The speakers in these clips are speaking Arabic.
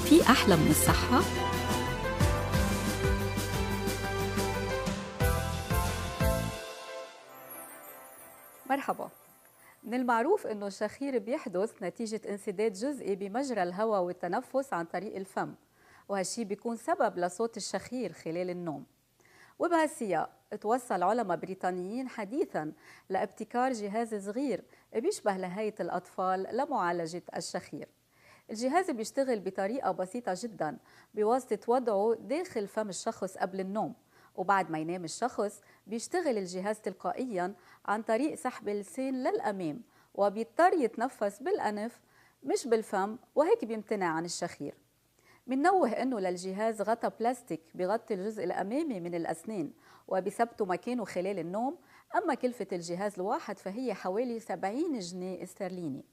في أحلى من الصحة؟ مرحبا. من المعروف أنه الشخير بيحدث نتيجة انسداد جزئي بمجرى الهواء والتنفس عن طريق الفم، وهالشي بيكون سبب لصوت الشخير خلال النوم. وبهالسياق توصل علماء بريطانيين حديثاً لابتكار جهاز صغير بيشبه لهاية الأطفال لمعالجة الشخير. الجهاز بيشتغل بطريقة بسيطة جداً بواسطة وضعه داخل فم الشخص قبل النوم، وبعد ما ينام الشخص بيشتغل الجهاز تلقائياً عن طريق سحب اللسان للأمام، وبيضطر يتنفس بالأنف مش بالفم، وهيك بيمتنع عن الشخير. منوه انه للجهاز غطا بلاستيك بيغطي الجزء الامامي من الاسنان وبثبته مكانه خلال النوم. اما كلفة الجهاز الواحد فهي حوالي 70 جنيه استرليني،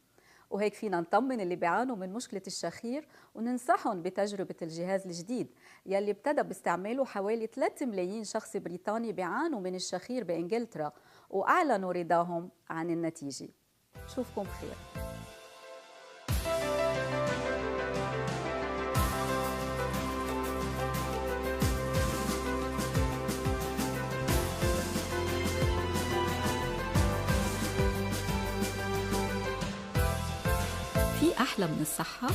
وهيك فينا نطمن اللي بيعانوا من مشكلة الشخير وننصحهم بتجربة الجهاز الجديد يلي ابتدى باستعماله حوالي 3 ملايين شخص بريطاني بيعانوا من الشخير بإنجلترا، وأعلنوا رضاهم عن النتيجة. شوفكم بخير. في أحلى من الصحة؟